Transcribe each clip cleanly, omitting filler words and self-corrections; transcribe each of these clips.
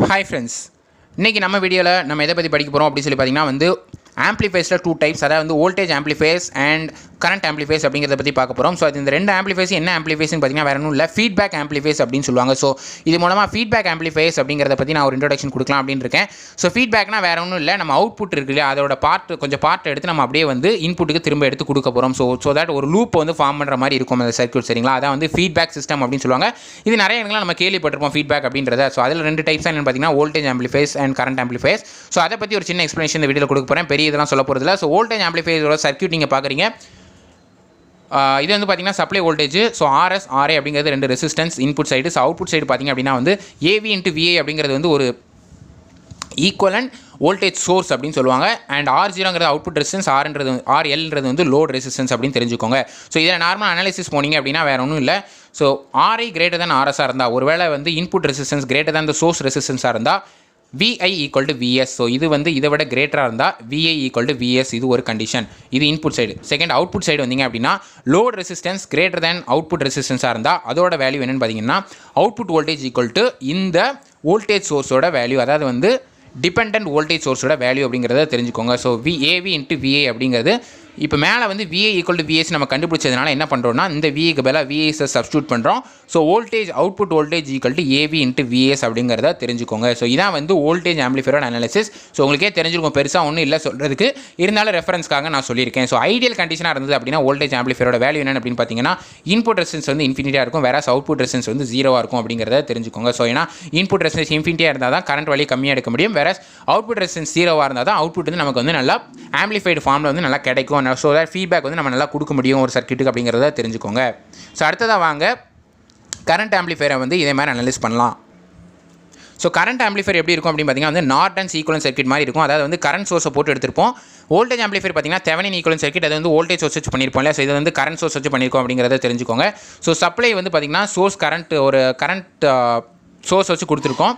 Hi friends, இன்னைக்கு நம்ம வீடியோல நம்ம எதை பத்தி படிக்க போறோம் அப்படி சொல்லி பாத்தீங்கன்னா வந்து ஆம்ப்ளிஃபையர்ஸ்ல டூ டைப்ஸ், அதாவது வந்து voltage amplifiers and current amplifiers அப்படிங்கறத பத்தி பார்க்க போறோம். சோ இந்த ரெண்டு ஆம்ப்ளிஃபையர்ஸ் என்ன ஆம்ப்ளிஃபையர்ஸ்னு பாத்தீங்கன்னா வேற ஒண்ணும் இல்ல, ஃபீட்பேக் ஆம்ப்ளிஃபையர்ஸ் அப்படினு சொல்லுவாங்க. சோ இது மூலமா ஃபீட்பேக் ஆம்ப்ளிஃபையர்ஸ் அப்படிங்கறத பத்தி நான் ஒரு இன்ட்ரோடக்ஷன் கொடுக்கலாம் அப்படினு இருக்கேன். சோ ஃபீட்பேக்னா வேற ஒண்ணும் இல்ல, நம்ம அவுட்புட் இருக்குல அதோட கொஞ்சம் பார்ட் எடுத்து நம்ம அப்படியே வந்து இன்புட்டுக்கு திரும்ப எடுத்து கொடுக்க போறோம். சோ தட் ஒரு லூப் வந்து ஃபார்ம் பண்ற மாதிரி இருக்கும் அந்த சர்க்யூட், சரிங்களா? அதான் வந்து ஃபீட்பேக் சிஸ்டம் அப்படினு சொல்லுவாங்க. இது நிறைய இடங்கள்ல நம்ம கேள்விப்பட்டிருப்போம் ஃபீட்பேக் அப்படின்றத. சோ அதுல ரெண்டு டைப்ஸ் என்னன்னு பாத்தீங்கன்னா voltage amplifiers and current amplifiers. So அத பத்தி ஒரு சின்ன எக்ஸ்பிளனேஷன் இந்த வீடியோல கொடுக்க போறேன். பெரிய இதெல்லாம் சொல்ல போறது இல்ல. ஸோ வோல்டேஜ் ஆம்ப்ளிஃபையரோட சர்க்யூட் நீங்கள் பார்க்குறீங்க. இது வந்து பார்த்தீங்கன்னா supply voltage. So RS RA அப்படிங்கிறது ரெண்டு resistance input side. So output side பார்த்தீங்க அப்படின்னா வந்து ஏவி இன்ட்டு விஏ அப்படிங்கிறது வந்து ஒரு ஈக்குவலன்ட் வோல்டேஜ் சோர்ஸ் அப்படின்னு சொல்லுவாங்க. அண்ட் R0ங்கிறது அவுட்புட் ரெசிஸ்டன்ஸ், RLன்றது வந்து லோட் ரெசிஸ்டன்ஸ் அப்படின்னு தெரிஞ்சுக்கோங்க. ஸோ இதில் நார்மல் அனாலிசிஸ் போனீங்க அப்படின்னா வேறு ஒன்றும் இல்லை. ஸோ RI கிரேட்டர் தான் RSஆ இருந்தால், ஒருவேளை வந்து இன்புட் ரெசிஸ்டன்ஸ் கிரேட்டர் தான் இந்த சோர்ஸ் ரெசிஸ்டன்ஸாக இருந்தால் VI equal to VS. So இது வந்து இதை விட கிரேட்டராக இருந்தால் VI ஈக்குவல் டு VS. இது ஒரு கண்டிஷன். இது input side. Second output side வந்தீங்க அப்படின்னா load resistance greater than output ரெசிஸ்டன்ஸாக இருந்தால் அதோட வேல்யூ என்னென்னு பார்த்தீங்கன்னா அவுட்புட் வோல்டேஜ் ஈக்குவல் டு இந்த வோல்டேஜ் சோர்ஸோட வேல்யூ, அதாவது வந்து டிபெண்டன்ட் வோல்டேஜ் சோர்ஸோட வேல்யூ அப்படிங்கிறத தெரிஞ்சுக்கோங்க. ஸோ AV இன்ட்டு VA அப்படிங்கிறது இப்போ மேலே வந்து VA ஈக்குவல் டு VS நம்ம கண்டுபிடிச்சதுனால என்ன பண்ணுறோம்னா இந்த VAக்கு பதிலாக VS சப்ஸ்டியூட் பண்ணுறோம். So voltage output voltage equal to AV into VS அப்படிங்கிறத தெரிஞ்சுக்கோங்க. ஸோ இதான் வந்து வோல்டேஜ் ஆம்ப்ளிஃபையரோட அனாலிசிஸ். ஸோ உங்களுக்கே தெரிஞ்சிருக்கும், பெருசாக ஒன்றும் இல்லை சொல்கிறதுக்கு, இருந்தாலும் ரெஃபரன்ஸ்க்காக நான் சொல்லியிருக்கேன். ஸோ ஐடியல் கண்டிஷனாக இருந்தது அப்படின்னா வோல்டேஜ் ஆம்ப்ளிஃபையரோட வேல்யூ என்னென்னு அப்படின்னு பார்த்தீங்கன்னா இன்புட் ரெசிஸ்டன்ஸ் வந்து இன்ஃபினிட்டியாக இருக்கும், வேற அவுட்புட் ரெசிஸ்டன்ஸ் வந்து ஜீரோவாக இருக்கும் அப்படிங்கிறத தெரிஞ்சுக்கோங்க. ஸோ ஏன்னா இன்புட் ரெசிஸ்டன்ஸ் இன்ஃபினிட்டியாக இருந்தால் தான் கரண்ட் வழி கம்மியாக எடுக்க முடியும், வேற அவுட்புட் ரெசிஸ்டன்ஸ் ஜீரோவாக இருந்தால் தான் அவுட்புட் வந்து நமக்கு வந்து நல்லா ஆம்ப்ளிஃபைடு ஃபார்மில் வந்து நல்லா கிடைக்கும். ஸோ தட் ஃபீட்பேக் வந்து நம்ம நல்லா கொடுக்க முடியும் ஒரு சர்க்யூட்டுக்கு அப்படிங்கிறத தெரிஞ்சுக்கோங்க. ஸோ அடுத்ததாக வாங்க கரண்ட் ஆம்ப்ளிஃபையரை வந்து இதே மாதிரி அனலைஸ் பண்ணலாம். ஸோ கரண்ட் ஆம்ப்ளிஃபையர் எப்படி இருக்கும் அப்படின்னு பார்த்தீங்கன்னா வந்து நார்டன் ஈக்குவலன்ட் சர்க்யூட் மாதிரி இருக்கும். அதாவது வந்து கரண்ட் சோர்ஸை போட்டு எடுத்திருப்போம். வோல்டேஜ் ஆம்ப்ளிஃபையர் பார்த்தீங்கன்னா தெவெனின் ஈக்குவலன்ட் சர்க்யூட், அது வந்து வோல்டேஜ் சோர்ஸ் வச்சு பண்ணியிருப்போம் இல்லையா? ஸோ இது வந்து கரண்ட் சோர்ஸ் வச்சு பண்ணியிருக்கோம் அப்படிங்கிறத தெரிஞ்சுக்கோங்க. ஸோ சப்ளை வந்து பார்த்தீங்கன்னா சோர்ஸ் கரண்ட், ஒரு கரண்ட் சோர்ஸ் வச்சு கொடுத்துருக்கோம்.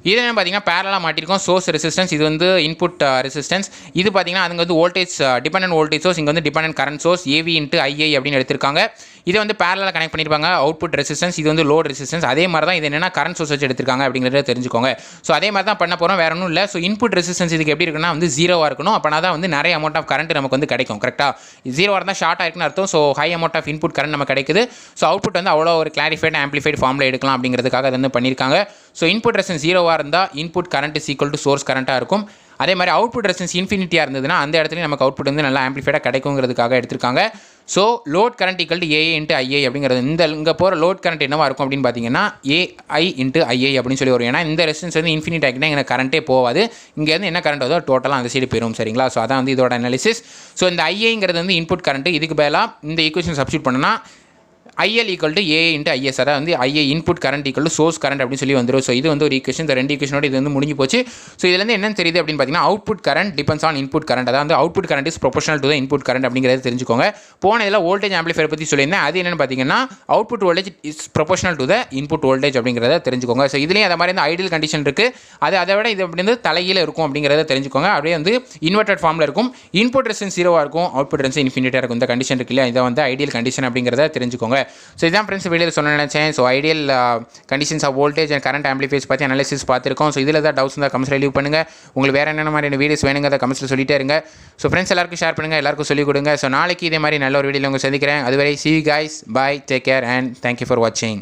இது என்ன பார்த்தீங்கன்னா பேரலாக மாட்டிருக்கோம். சோர்ஸ் ரெசிஸ்டன்ஸ், இது வந்து இன்புட் ரெசிஸ்டன்ஸ். இது பார்த்தீங்கன்னா அதுங்க வந்து வோல்டேஜ் டிபெண்டன்ட் வோல்டேஜ் சோர்ஸ், இங்கே வந்து dependent current source AV into II அப்படின்னு எடுத்திருக்காங்க. இதை வந்து பேரலாக கனெக்ட் பண்ணியிருப்பாங்க. அவுட்புட் ரெசிஸ்டன்ஸ், இது வந்து லோட் ரெசிஸ்டன்ஸ். அதே மாதிரி தான் இது என்னென்னா கரண்ட் சோர்ஸ் வச்சு எடுத்திருக்காங்க அப்படிங்கிறத தெரிஞ்சுக்கோங்க. ஸோ அதே மாதிரி தான் பண்ண போகிறோம், வேற ஒன்றும் இல்லை. ஸோ இன்புட் ரெசிஸ்டன்ஸ் இதுக்கு எப்படி இருக்குன்னா வந்து ஜீரோவாக இருக்கணும். அப்போனா தான் வந்து நிறைய அமௌண்ட் ஆஃப் கரண்ட் நமக்கு வந்து கிடைக்கும். கரெக்டாக ஜீரோவாக இருந்தால் ஷார்ட் ஆயிருக்குன்னு அர்த்தம். So high amount of input current நமக்கு கிடைக்குது. ஸோ அவுட்புட் வந்து அவ்வளோ ஒரு கிளாரிஃபைட் ஆம்ப்ளிஃபைட் ஃபார்மில் எடுக்கலாம் அப்படிங்கிறதுக்காக அதை வந்து பண்ணியிருக்காங்க. ஸோ இன்புட் ரெசிஸ்டன்ஸ் ஜீரோவாக இருந்தால் input current is equal to source கரண்ட்டாக இருக்கும். அதே மாதிரி அவுட்புட் ரெசிஸ்டன்ஸ் இன்ஃபினிட்டியாக இருந்ததுன்னா அந்த இடத்துல நமக்கு அவுட்புட் வந்து நல்லா ஆம்ப்ளிஃபைடாக கிடைக்குங்கிறதுக்காக எடுத்திருக்காங்க. So load current equal to AA into II அப்படிங்கிறது, இங்கே போகிற லோட் கரண்ட் என்னவாக இருக்கும் அப்படின்னு பார்த்தீங்கன்னா AI இன்ட்டு II அப்படின்னு சொல்லி வரும். ஏன்னா இந்த ரெசிஸ்டன்ஸ் வந்து இன்ஃபினிட் ஆகிட்டா எனக்கு கரண்ட்டே போகாது, இங்கேருந்து என்ன கரண்ட் வருதோ டோட்டலாக அந்த சைடு போயிடும், சரிங்களா? ஸோ அதான் வந்து இதோட அனாலிசிஸ். ஸோ இந்த IIங்கிறது வந்து இன்புட் கரண்ட், இதுக்கு பதிலாக இந்த ஈக்குவேஷன் சப்ஸ்டியூட் பண்ணனா IL equal to AA into IS, அதாவது வந்து IA input current equal to source current அப்படின்னு சொல்லி வந்துடும். ஸோ இது வந்து ஒரு ஈக்குவேஷன். இந்த ரெண்டு ஈக்குவேஷனோட இது வந்து முடிஞ்சு போச்சு. ஸோ இதுலேருந்து என்ன தெரியுது அப்படின்னு பார்த்தீங்கன்னா output current depends on input current, அதாவது output current is proportional to the input current அப்படிங்கிறத தெரிஞ்சுக்கோங்க. போன இதில் வோல்டேஜ் ஆம்ப்ளிஃபையர் பற்றி சொல்லியிருந்தேன். அது என்னென்னு பார்த்தீங்கன்னா output voltage is proportional to the input voltage அப்படிங்கிறத தெரிஞ்சுக்கோங்க. ஸோ இதுலேயும் அதை மாதிரி இந்த ஐடியல் கண்டிஷன் இருக்குது. அதை விட இது அப்படி வந்து தலையில் இருக்கும் அப்படிங்கிறத தெரிஞ்சுக்கோங்க. அப்படியே வந்து இன்வெர்டட் ஃபார்மில் இருக்கும். இன்புட் ரெசிஸ்டன்ஸ் ஜீரோவாக இருக்கும், அவுட்புட் ரெசிஸ்டன்ஸ் இன்ஃபினிட்டியாக இருக்கும். இந்த கண்டிஷன் இருக்கு இல்லையா, இதை வந்து ஐடியல் கண்டிஷன் அப்படிங்கிறத தெரிஞ்சுக்கோங்க. ஸோ இதான் ஃப்ரெண்ட்ஸ் வீடியோ சொல்ல நினைச்சேன். So ideal conditions of voltage and current amplifiers பற்றி அனாலிசிஸ் பார்த்துருக்கோம். ஸோ இதில் ஏதாவது டவுட்ஸ் இருந்தால் கமெண்ட்ஸில் லீவ் பண்ணுங்கள். உங்களுக்கு வேறு என்னென்ன மாதிரியான வீடியோஸ் வேணுங்க அதை கமெண்ட்ஸில் சொல்லிட்டே இருங்க. ஸோ ஃப்ரெண்ட்ஸ் எல்லாருக்கும் ஷேர் பண்ணுங்கள், எல்லாருக்கும் சொல்லிக் கொடுங்க. ஸோ நாளைக்கு இதே மாதிரி நல்ல ஒரு வீடியோவில் உங்களை சந்திக்கிறேன். அதுவரை see you guys, bye, take care and thank you for watching.